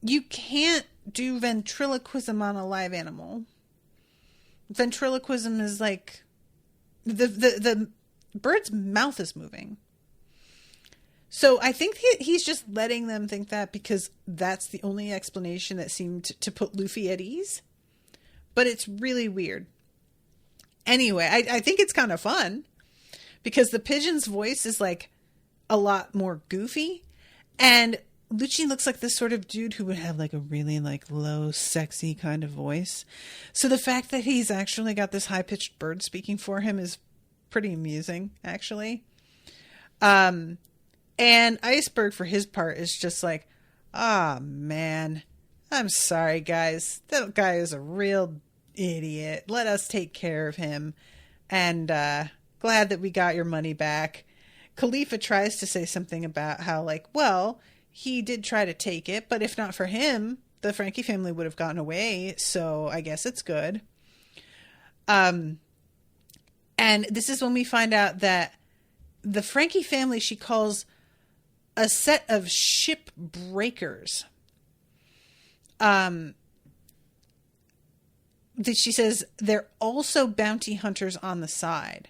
You can't do ventriloquism on a live animal. Ventriloquism is the bird's mouth is moving. So I think he's just letting them think that because that's the only explanation that seemed to put Luffy at ease. But it's really weird. Anyway, I think it's kind of fun because the pigeon's voice is a lot more goofy, and Lucci looks like this sort of dude who would have a really low, sexy kind of voice. So the fact that he's actually got this high-pitched bird speaking for him is pretty amusing, actually. And Iceberg, for his part, is just man, I'm sorry, guys. That guy is a real idiot. Let us take care of him. And glad that we got your money back. Khalifa tries to say something about how, he did try to take it, but if not for him, the Frankie family would have gotten away. So I guess it's good. And this is when we find out that the Frankie family she calls a set of ship breakers. That she says they're also bounty hunters on the side.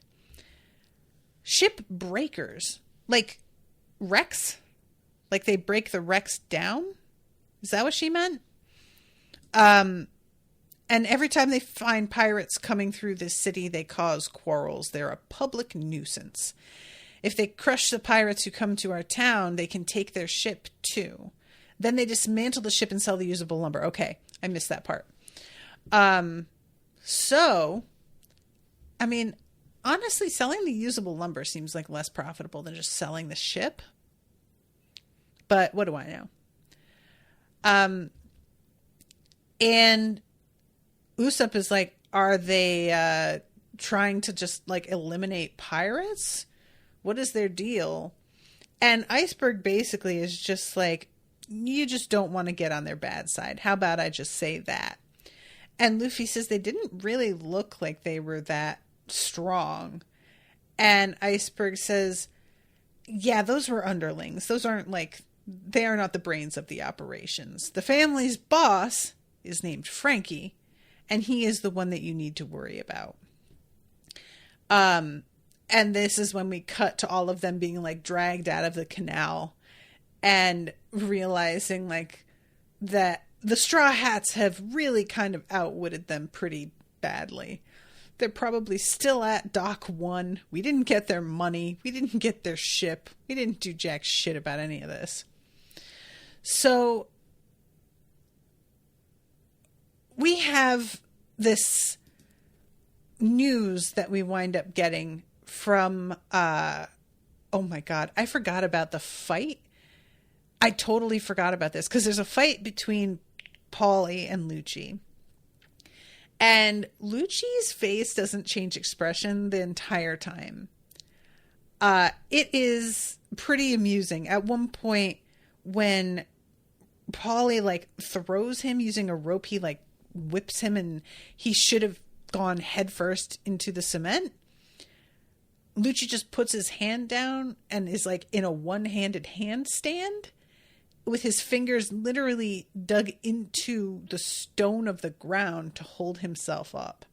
Ship breakers, like wrecks, like they break the wrecks down. Is that what she meant? And every time they find pirates coming through this city, they cause quarrels. They're a public nuisance. If they crush the pirates who come to our town, they can take their ship too. Then they dismantle the ship and sell the usable lumber. Okay, I missed that part. So, I mean, honestly, selling the usable lumber seems like less profitable than just selling the ship. But what do I know? And Usopp is like, are they trying to just like eliminate pirates? What is their deal? And Iceberg basically is just like, you just don't want to get on their bad side. How about I just say that? And Luffy says they didn't really look like they were that strong. And Iceberg says, yeah, those were underlings. Those aren't like, they are not the brains of the operations. The family's boss is named Frankie, and he is the one that you need to worry about. And this is when we cut to all of them being like dragged out of the canal and realizing like that the Straw Hats have really kind of outwitted them pretty badly. They're probably still at Dock 1. We didn't get their money. We didn't get their ship. We didn't do jack shit about any of this. So we have this news that we wind up getting from, oh my God, I forgot about the fight. I totally forgot about this because there's a fight between Paulie and Lucci. And Lucci's face doesn't change expression the entire time. It is pretty amusing. At one point when Paulie like throws him using a rope, he like whips him and he should have gone headfirst into the cement. Lucci just puts his hand down and is like in a one-handed handstand with his fingers literally dug into the stone of the ground to hold himself up.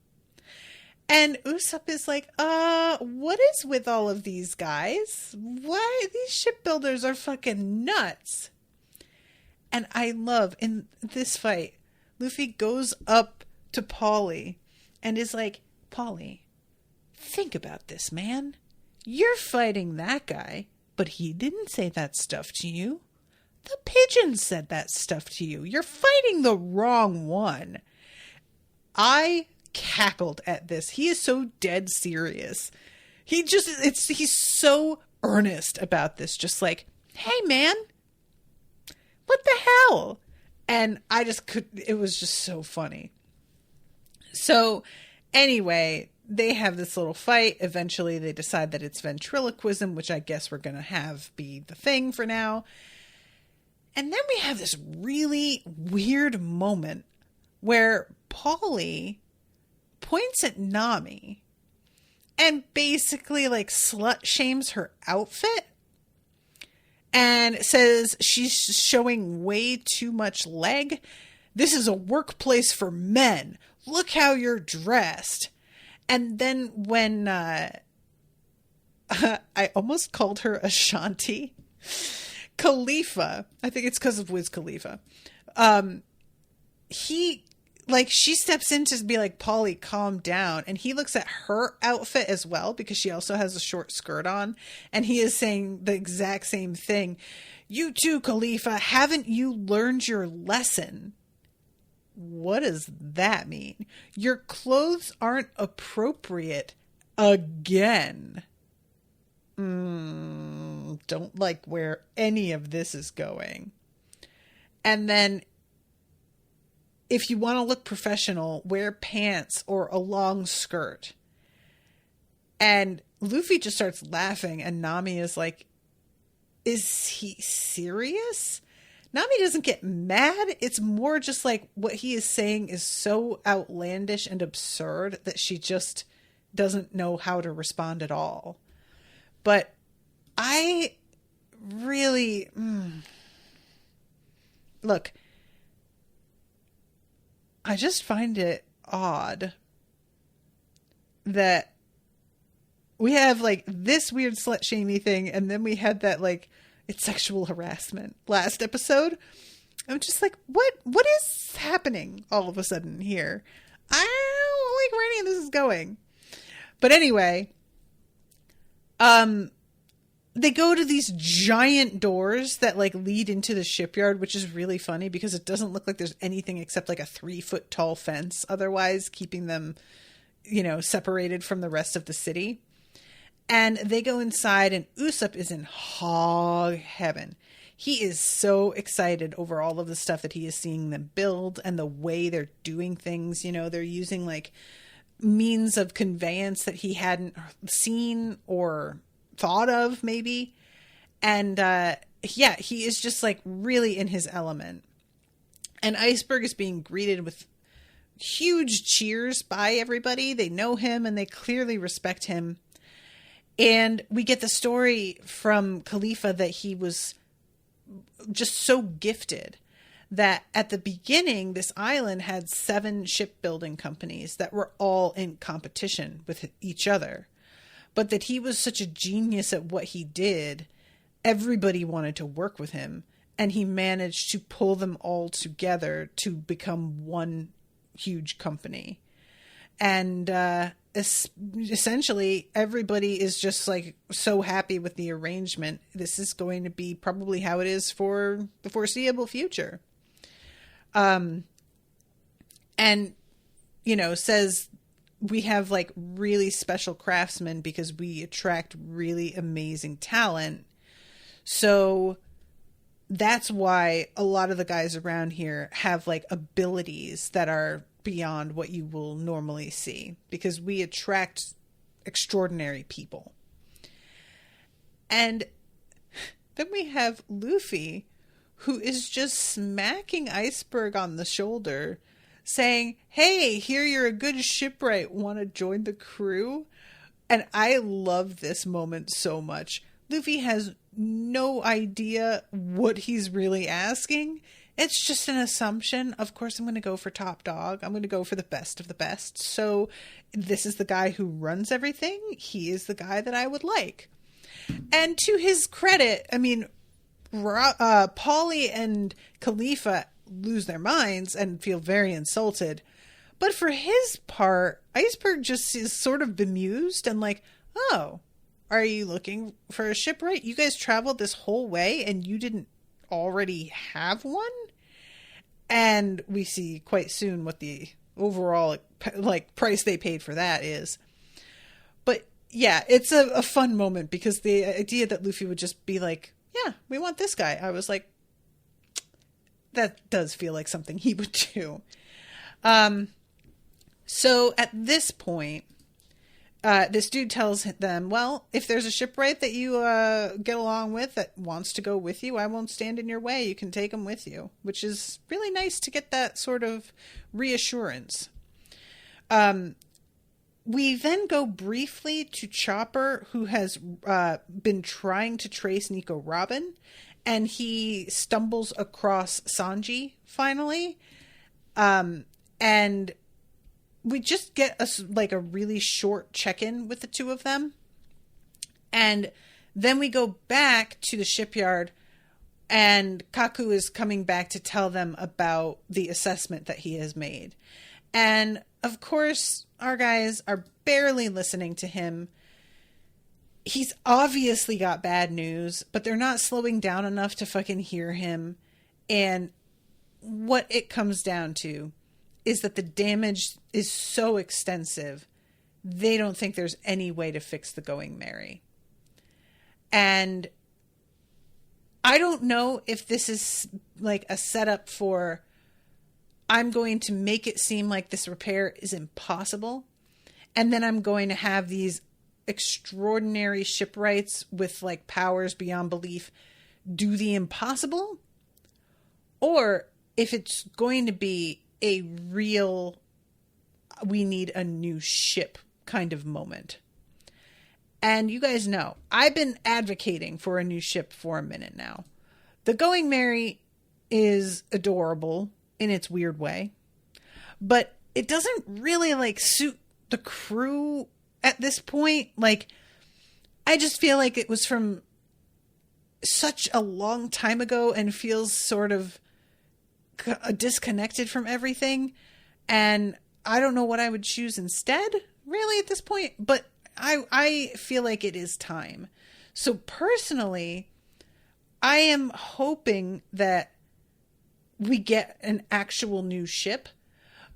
And Usopp is like, what is with all of these guys? Why? These shipbuilders are fucking nuts. And I love, in this fight, Luffy goes up to Paulie and is like, Paulie, think about this, man. You're fighting that guy, but he didn't say that stuff to you. The pigeon said that stuff to you. You're fighting the wrong one. I cackled at this. He is so dead serious. He's so earnest about this. Just like, hey man, what the hell? And it was just so funny. So anyway, they have this little fight. Eventually they decide that it's ventriloquism, which I guess we're going to have be the thing for now. And then we have this really weird moment where Paulie points at Nami and basically like slut shames her outfit and says she's showing way too much leg. This is a workplace for men. Look how you're dressed. And then when I almost called her Ashanti. Khalifa, I think it's because of Wiz Khalifa. She steps in to be like, Paulie, calm down. And he looks at her outfit as well because she also has a short skirt on. And he is saying the exact same thing. You too, Khalifa, haven't you learned your lesson? What does that mean? Your clothes aren't appropriate again. Don't like where any of this is going. And then if you want to look professional, wear pants or a long skirt. And Luffy just starts laughing and Nami is like, is he serious? Nami doesn't get mad. It's more just like what he is saying is so outlandish and absurd that she just doesn't know how to respond at all. But I really... Look, I just find it odd that we have like this weird slut-shamey thing, and then we had that like it's sexual harassment last episode. I'm just like, what is happening all of a sudden here? I don't like where any of this is going. But anyway, they go to these giant doors that like lead into the shipyard, which is really funny because it doesn't look like there's anything except like a 3-foot tall fence otherwise keeping them, separated from the rest of the city. And they go inside and Usopp is in hog heaven. He is so excited over all of the stuff that he is seeing them build and the way they're doing things. They're using like means of conveyance that he hadn't seen or thought of maybe. And he is just like really in his element. And Iceberg is being greeted with huge cheers by everybody. They know him and they clearly respect him. And we get the story from Khalifa that he was just so gifted that at the beginning, this island had 7 shipbuilding companies that were all in competition with each other. But that he was such a genius at what he did, everybody wanted to work with him. And he managed to pull them all together to become one huge company. And essentially, everybody is just like so happy with the arrangement. This is going to be probably how it is for the foreseeable future. And, says we have like really special craftsmen because we attract really amazing talent. So that's why a lot of the guys around here have like abilities that are beyond what you will normally see because we attract extraordinary people. And then we have Luffy, who is just smacking Iceberg on the shoulder saying, hey, hear you're a good shipwright, want to join the crew? And I love this moment so much. Luffy has no idea what he's really asking. It's just an assumption. Of course, I'm going to go for top dog. I'm going to go for the best of the best. So this is the guy who runs everything. He is the guy that I would like. And to his credit, I mean, Polly and Khalifa lose their minds and feel very insulted. But for his part, Iceberg just is sort of bemused and like, oh, are you looking for a shipwright? You guys traveled this whole way and you didn't already have one? And we see quite soon what the overall like price they paid for that is. But yeah, it's a fun moment because the idea that Luffy would just be like, yeah, we want this guy. I was like, that does feel like something he would do. So at this point, this dude tells them, well, if there's a shipwright that you get along with that wants to go with you, I won't stand in your way. You can take him with you, which is really nice to get that sort of reassurance. We then go briefly to Chopper, who has been trying to trace Nico Robin, and he stumbles across Sanji finally. And we just get a really short check-in with the two of them. And then we go back to the shipyard and Kaku is coming back to tell them about the assessment that he has made. And of course, our guys are barely listening to him. He's obviously got bad news, but they're not slowing down enough to fucking hear him. And what it comes down to is that the damage is so extensive, they don't think there's any way to fix the Going Merry. And I don't know if this is like a setup for, I'm going to make it seem like this repair is impossible, and then I'm going to have these extraordinary shipwrights with like powers beyond belief do the impossible, or if it's going to be a real, we need a new ship kind of moment. And you guys know, I've been advocating for a new ship for a minute now. The Going Merry is adorable in its weird way, but it doesn't really like suit the crew at this point. Like, I just feel like it was from such a long time ago and feels sort of disconnected from everything. And I don't know what I would choose instead, really, at this point, but I feel like it is time. So personally, I am hoping that we get an actual new ship.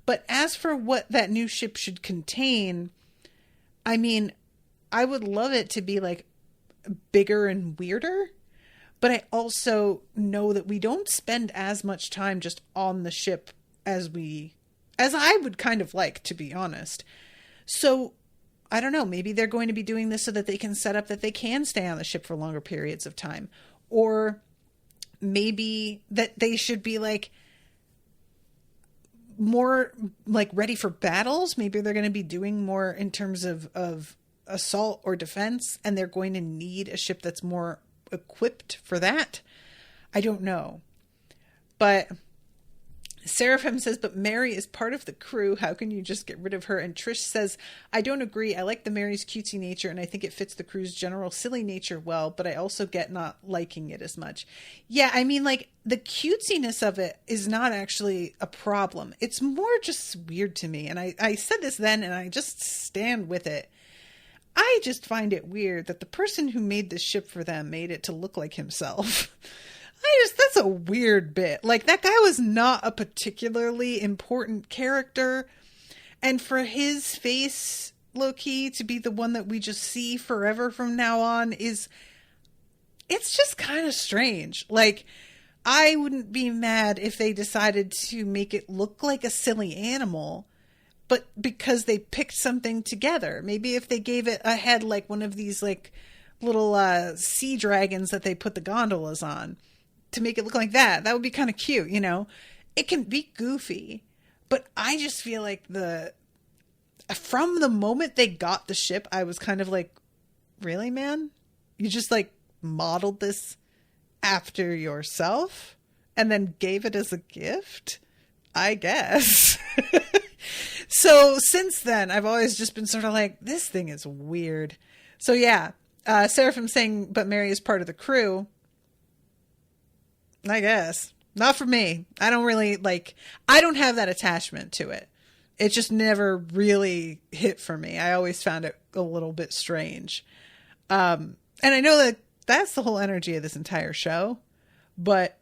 But as for what that new ship should contain, I mean, I would love it to be like bigger and weirder. But I also know that we don't spend as much time just on the ship as I would kind of like, to be honest. So I don't know, maybe they're going to be doing this so that they can set up that they can stay on the ship for longer periods of time. Or maybe that they should be like more like ready for battles. Maybe they're going to be doing more in terms of assault or defense, and they're going to need a ship that's more equipped for that. I don't know. But Seraphim says, but Mary is part of the crew. How can you just get rid of her? And Trish says, I don't agree. I like the Mary's cutesy nature, and I think it fits the crew's general silly nature well, but I also get not liking it as much. Yeah, I mean, like, the cutesiness of it is not actually a problem. It's more just weird to me. And I said this then, and I just stand with it. I just find it weird that the person who made this ship for them made it to look like himself. That's a weird bit. Like, that guy was not a particularly important character. And for his face, low-key, to be the one that we just see forever from now on it's just kind of strange. Like, I wouldn't be mad if they decided to make it look like a silly animal, but because they picked something together. Maybe if they gave it a head like one of these like little sea dragons that they put the gondolas on, to make it look like that would be kind of cute, you know? It can be goofy, but I just feel like from the moment they got the ship, I was kind of like, really, man? You just like modeled this after yourself and then gave it as a gift? I guess. So since then, I've always just been sort of like, this thing is weird. So yeah, Seraphim saying, but Mary is part of the crew. I guess. Not for me. I don't really I don't have that attachment to it. It just never really hit for me. I always found it a little bit strange. And I know that that's the whole energy of this entire show, but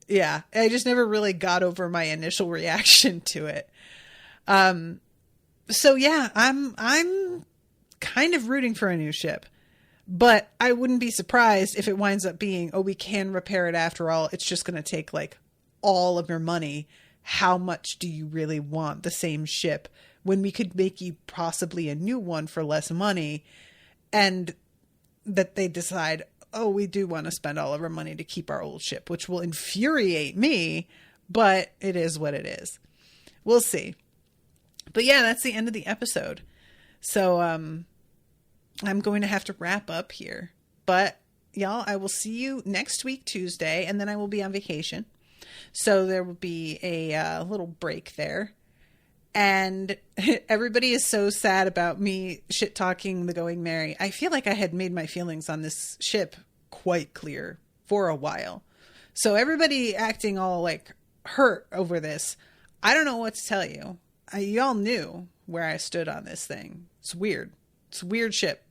yeah, I just never really got over my initial reaction to it. So yeah, I'm kind of rooting for a new ship. But I wouldn't be surprised if it winds up being, oh, we can repair it after all. It's just going to take like all of your money. How much do you really want the same ship when we could make you possibly a new one for less money? And that they decide, oh, we do want to spend all of our money to keep our old ship, which will infuriate me, but it is what it is. We'll see. But yeah, that's the end of the episode. So, I'm going to have to wrap up here, but y'all, I will see you next week, Tuesday, and then I will be on vacation. So there will be a little break there. And everybody is so sad about me shit talking the Going Merry. I feel like I had made my feelings on this ship quite clear for a while. So everybody acting all like hurt over this. I don't know what to tell you. Y'all knew where I stood on this thing. It's weird. It's a weird ship.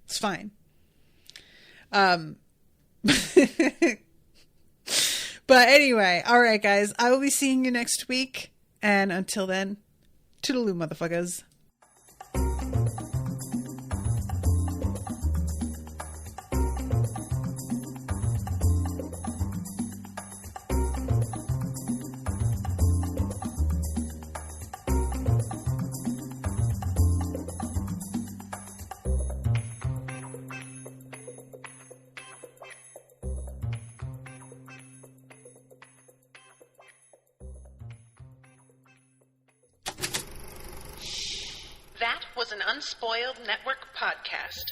It's fine. But anyway, all right, guys. I will be seeing you next week. And until then, toodaloo, motherfuckers. Unspoiled Network podcast.